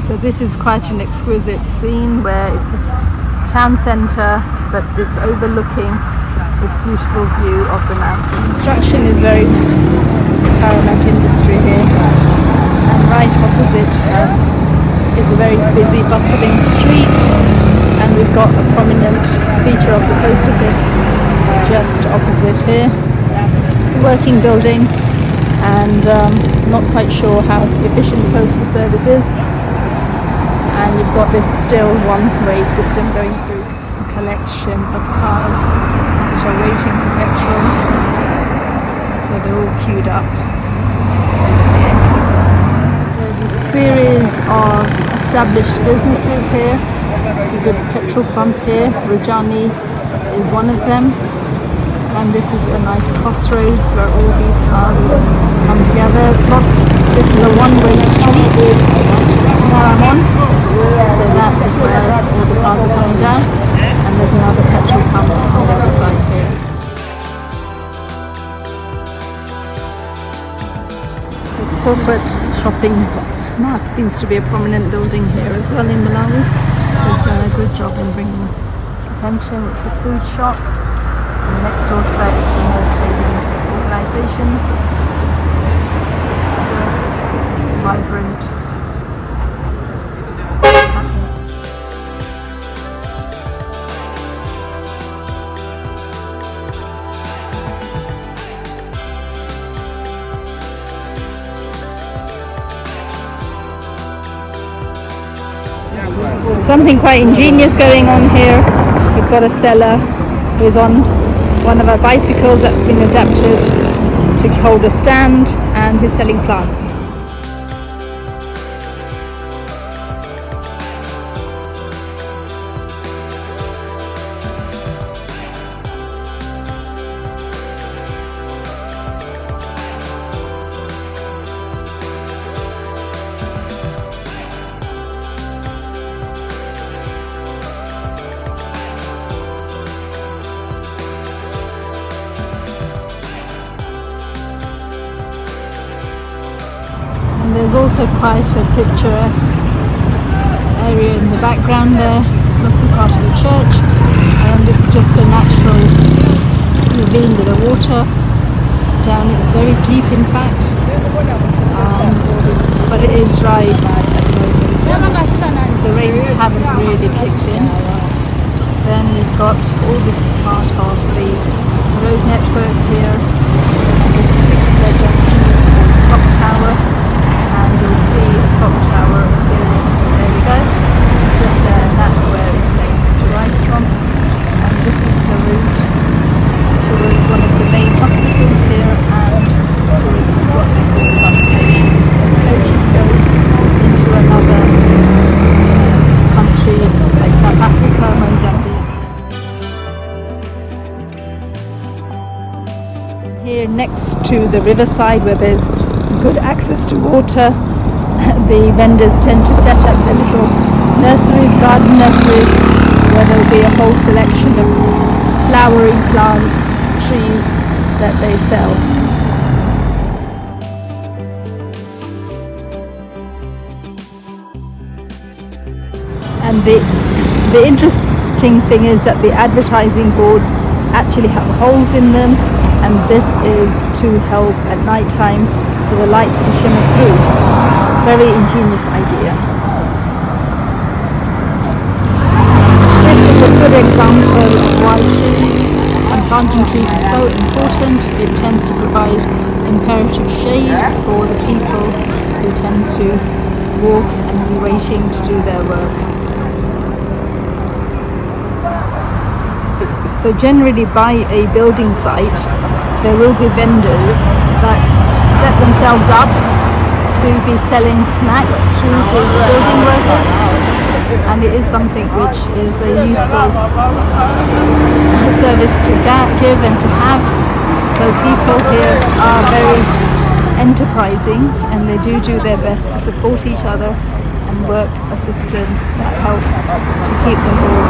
So this is quite an exquisite scene where it's a town centre, but it's overlooking this beautiful view of the mountains. Construction is very paramount industry here, and right opposite us is a very busy, bustling street, and we've got a prominent feature of the post office just opposite here. It's a working building, and not quite sure how efficient the postal service is. And you've got this still one-way system going through a collection of cars which are waiting for petrol. So they're all queued up. There's a series of established businesses here. It's a good petrol pump here. Rajani is one of them. And this is a nice crossroads where all these cars come together. This is a one-way street where I'm on. So that's where all the cars are coming down. And there's another petrol pump on the other side here. So corporate shopping smart seems to be a prominent building here as well in Malawi. It's done a good job in bringing attention. It's a food shop. And next door to that is some more trading organisations. It's a vibrant. Something quite ingenious going on here. We've got a seller who's on one of our bicycles that's been adapted to hold a stand, and he's selling plants. There's also quite a picturesque area in the background there. This must be part of the church, and this is just a natural ravine with the water down. It's very deep in fact, but it is dry at the moment. The rains haven't really kicked in. Then you've got all this is part of the road network here. This particular junction is called Clock Tower. And you'll see a clock tower appearing. There we go. Just there, and that's where it's named to rise from. And this is the route towards one of the main hospitals here and towards what they call bus station. Coaches go into another country like South Africa, Mozambique. Here next to the riverside where there's good access to water, the vendors tend to set up their little nurseries, garden nurseries, where there'll be a whole selection of flowering plants, trees that they sell. And the interesting thing is that the advertising boards actually have holes in them, and this is to help at night time for the lights to shimmer through. Very ingenious idea. This is a good example of why trees and planting trees is so important. It tends to provide imperative shade for the people who tend to walk and be waiting to do their work. So generally by a building site there will be vendors that set themselves up to be selling snacks to the building workers, and it is something which is a useful service to give and to have. So people here are very enterprising, and they do their best to support each other and work a system that helps to keep them all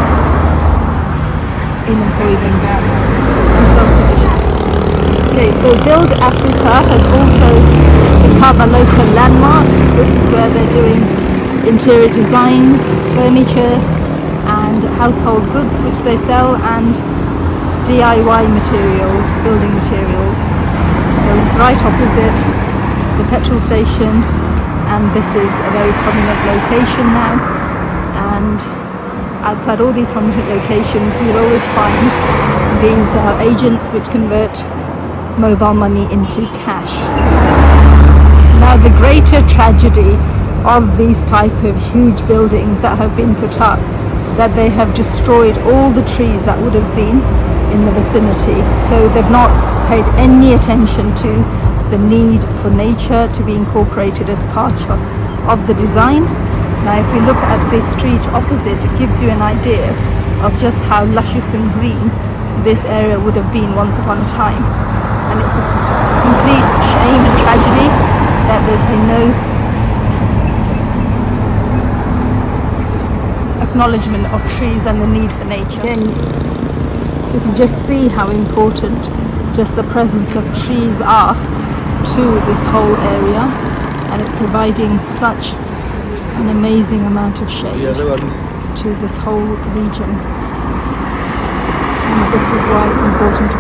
in employment and self-sufficient. Okay, so Build Africa has also become a local landmark. This is where they're doing interior designs, furniture and household goods which they sell, and DIY materials, building materials. So it's right opposite the petrol station, and this is a very prominent location now. And outside all these prominent locations you'll always find these agents which convert mobile money into cash. Now the greater tragedy of these type of huge buildings that have been put up is that they have destroyed all the trees that would have been in the vicinity. So they've not paid any attention to the need for nature to be incorporated as part of the design. Now if we look at the street opposite, it gives you an idea of just how luscious and green this area would have been once upon a time. And it's a complete shame and tragedy that there's been no acknowledgement of trees and the need for nature. Again, you can just see how important just the presence of trees are to this whole area, and it's providing such an amazing amount of shade to this whole region. And this is why it's important to